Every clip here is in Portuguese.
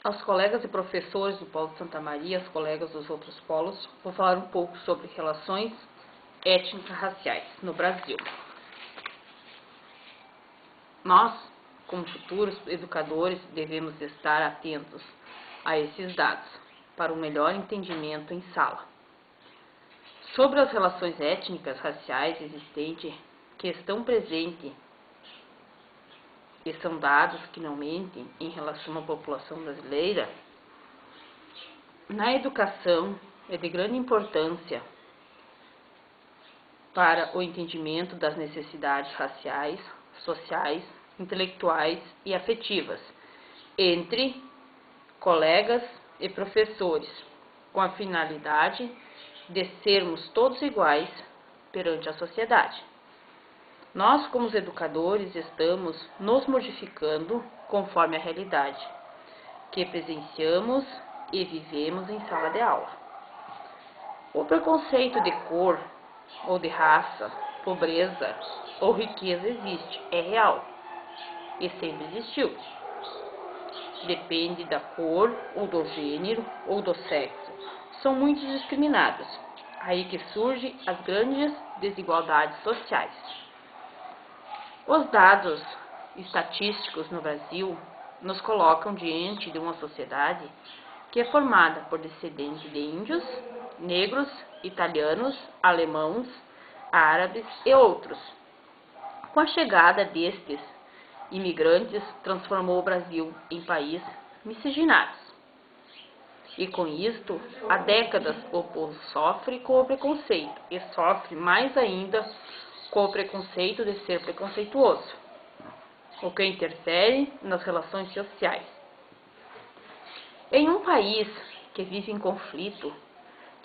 Aos colegas e professores do Polo de Santa Maria, aos colegas dos outros polos, vou falar um pouco sobre relações étnico-raciais no Brasil. Nós, como futuros educadores, devemos estar atentos a esses dados para um melhor entendimento em sala. Sobre as relações étnicas raciais existentes que estão presentes e são dados que não mentem em relação à população brasileira, na educação é de grande importância para o entendimento das necessidades raciais, sociais, intelectuais e afetivas entre colegas e professores, com a finalidade de sermos todos iguais perante a sociedade. Nós, como educadores, estamos nos modificando conforme a realidade que presenciamos e vivemos em sala de aula. O preconceito de cor ou de raça, pobreza ou riqueza existe, é real e sempre existiu. Depende da cor ou do gênero ou do sexo. São muito discriminados. Aí que surgem as grandes desigualdades sociais. Os dados estatísticos no Brasil nos colocam diante de uma sociedade que é formada por descendentes de índios, negros, italianos, alemãos, árabes e outros. Com a chegada destes imigrantes, transformou o Brasil em país miscigenado. E com isto, há décadas o povo sofre com o preconceito e sofre mais ainda com o preconceito de ser preconceituoso, o que interfere nas relações sociais. Em um país que vive em conflito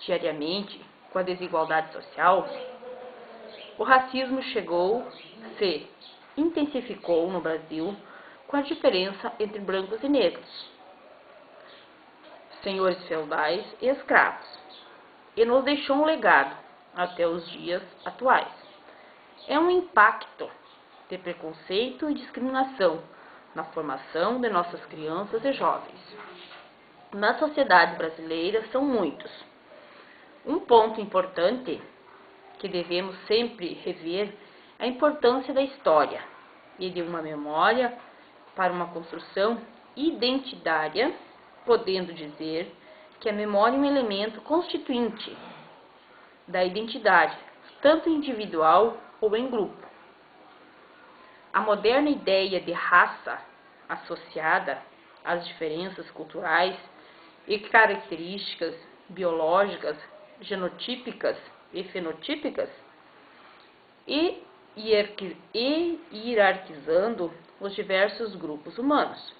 diariamente com a desigualdade social, o racismo se intensificou no Brasil com a diferença entre brancos e negros, senhores feudais e escravos, e nos deixou um legado até os dias atuais. É um impacto de preconceito e discriminação na formação de nossas crianças e jovens. Na sociedade brasileira são muitos. Um ponto importante que devemos sempre rever é a importância da história e de uma memória para uma construção identitária, podendo dizer que a memória é um elemento constituinte da identidade, tanto individual ou em grupo. A moderna ideia de raça associada às diferenças culturais e características biológicas, genotípicas e fenotípicas e hierarquizando os diversos grupos humanos.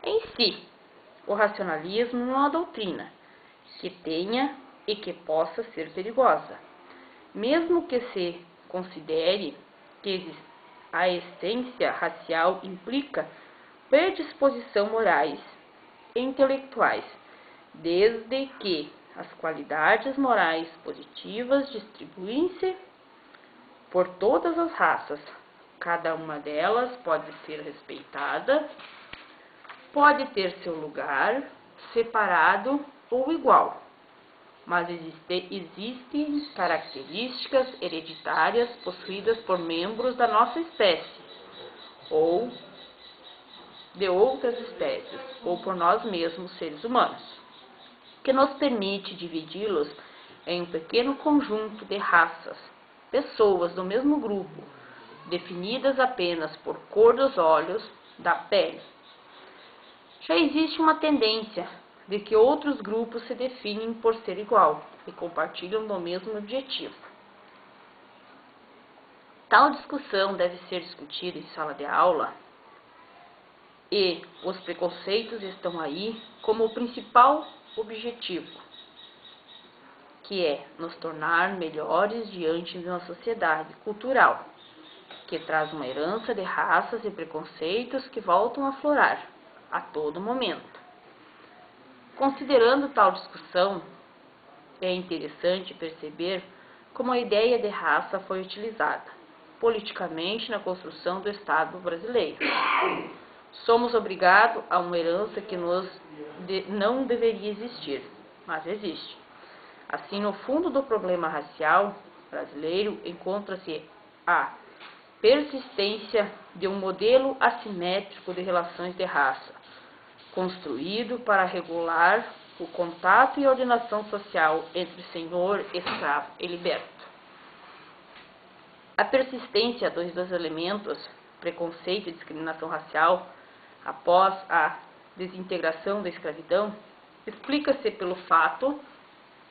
Em si, o racionalismo não é uma doutrina que tenha e que possa ser perigosa, mesmo que se considere que a essência racial implica predisposição morais e intelectuais, desde que as qualidades morais positivas distribuem-se por todas as raças. Cada uma delas pode ser respeitada, pode ter seu lugar separado ou igual, mas existem características hereditárias possuídas por membros da nossa espécie ou de outras espécies, ou por nós mesmos, seres humanos, que nos permite dividi-los em um pequeno conjunto de raças, pessoas do mesmo grupo, definidas apenas por cor dos olhos, da pele. Já existe uma tendência de que outros grupos se definem por ser igual e compartilham do mesmo objetivo. Tal discussão deve ser discutida em sala de aula e os preconceitos estão aí como o principal objetivo, que é nos tornar melhores diante de uma sociedade cultural, que traz uma herança de raças e preconceitos que voltam a aflorar a todo momento. Considerando tal discussão, é interessante perceber como a ideia de raça foi utilizada politicamente na construção do Estado brasileiro. Somos obrigados a uma herança que não deveria existir, mas existe. Assim, no fundo do problema racial brasileiro encontra-se a persistência de um modelo assimétrico de relações de raça, construído para regular o contato e ordenação social entre senhor, escravo e liberto. A persistência dos dois elementos, preconceito e discriminação racial, após a desintegração da escravidão, explica-se pelo fato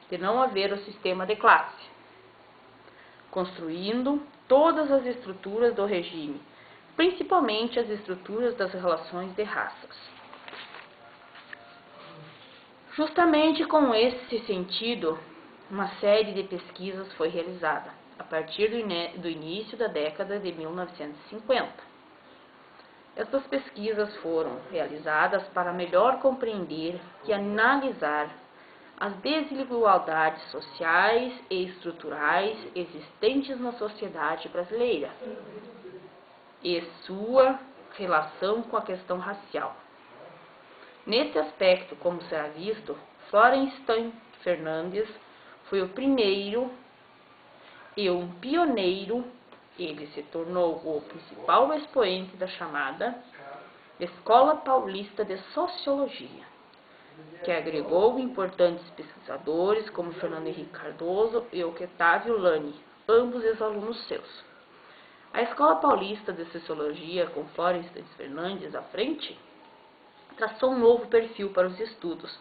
de não haver o sistema de classe, construindo todas as estruturas do regime, principalmente as estruturas das relações de raças. Justamente com esse sentido, uma série de pesquisas foi realizada, a partir do início da década de 1950. Estas pesquisas foram realizadas para melhor compreender e analisar as desigualdades sociais e estruturais existentes na sociedade brasileira e sua relação com a questão racial. Nesse aspecto, como será visto, Florestan Fernandes foi o primeiro e um pioneiro. Ele se tornou o principal expoente da chamada Escola Paulista de Sociologia, que agregou importantes pesquisadores como Fernando Henrique Cardoso e Octávio Lani, ambos ex-alunos seus. A Escola Paulista de Sociologia, com Florestan Fernandes à frente, traçou um novo perfil para os estudos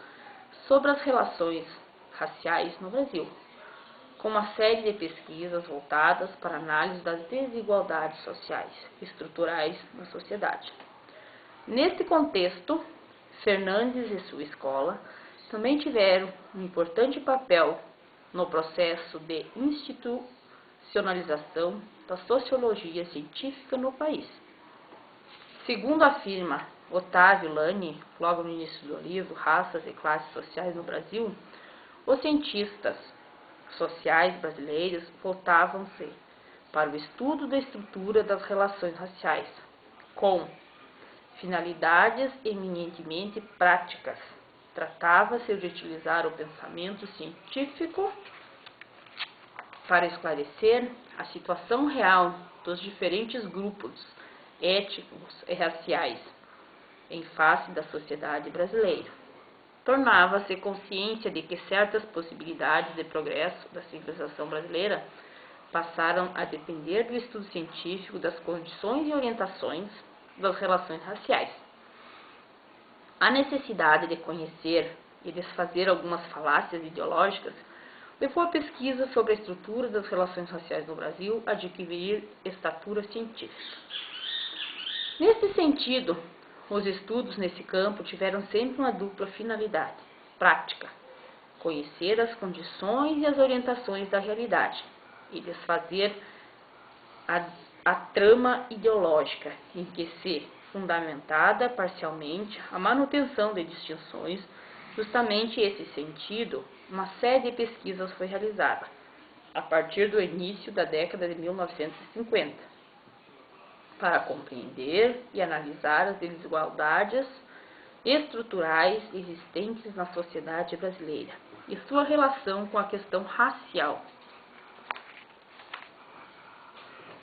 sobre as relações raciais no Brasil, com uma série de pesquisas voltadas para a análise das desigualdades sociais e estruturais na sociedade. Neste contexto, Fernandes e sua escola também tiveram um importante papel no processo de institucionalização da sociologia científica no país. Segundo afirma Otávio Lani, logo no início do livro Raças e Classes Sociais no Brasil, os cientistas sociais brasileiros voltavam-se para o estudo da estrutura das relações raciais, com finalidades eminentemente práticas. Tratava-se de utilizar o pensamento científico para esclarecer a situação real dos diferentes grupos étnicos e raciais em face da sociedade brasileira. Tornava-se consciência de que certas possibilidades de progresso da civilização brasileira passaram a depender do estudo científico das condições e orientações das relações raciais. A necessidade de conhecer e desfazer algumas falácias ideológicas levou a pesquisa sobre a estrutura das relações raciais no Brasil a adquirir estatura científica. Nesse sentido, os estudos nesse campo tiveram sempre uma dupla finalidade: prática, conhecer as condições e as orientações da realidade, e desfazer a trama ideológica em que se fundamentada parcialmente a manutenção de distinções. Justamente esse sentido, uma série de pesquisas foi realizada a partir do início da década de 1950 para compreender e analisar as desigualdades estruturais existentes na sociedade brasileira e sua relação com a questão racial,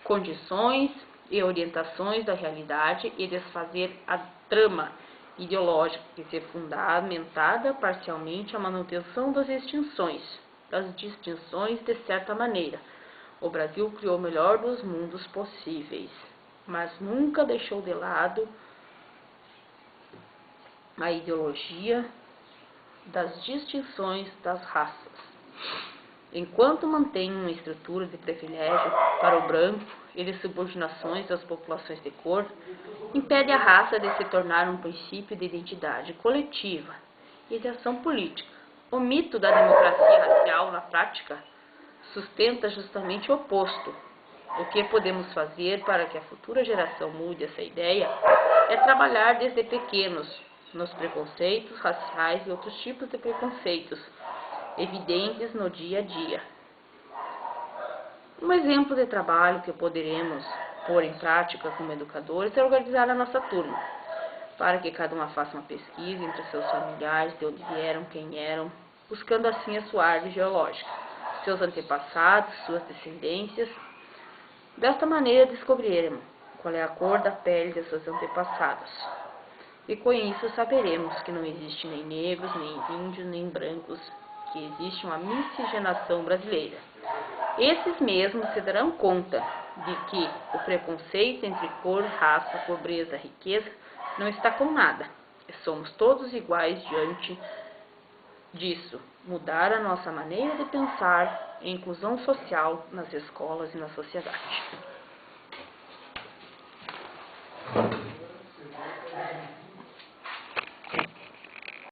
condições e orientações da realidade, e desfazer a trama ideológica que se fundamentada parcialmente a manutenção das distinções de certa maneira. O Brasil criou o melhor dos mundos possíveis, mas nunca deixou de lado a ideologia das distinções das raças. Enquanto mantém uma estrutura de privilégio para o branco e de subordinações das populações de cor, impede a raça de se tornar um princípio de identidade coletiva e de ação política. O mito da democracia racial, na prática, sustenta justamente o oposto. O que podemos fazer para que a futura geração mude essa ideia é trabalhar desde pequenos nos preconceitos raciais e outros tipos de preconceitos evidentes no dia a dia. Um exemplo de trabalho que poderemos pôr em prática como educadores é organizar a nossa turma. para que cada uma faça uma pesquisa entre seus familiares, de onde vieram, quem eram, buscando assim a sua árvore geológica, seus antepassados, suas descendências. Desta maneira descobriremos qual é a cor da pele de seus antepassados. E com isso saberemos que não existe nem negros, nem índios, nem brancos, que existe uma miscigenação brasileira. Esses mesmos se darão conta de que o preconceito entre cor, raça, pobreza, riqueza não está com nada. Somos todos iguais diante disso. Mudar a nossa maneira de pensar em inclusão social nas escolas e na sociedade.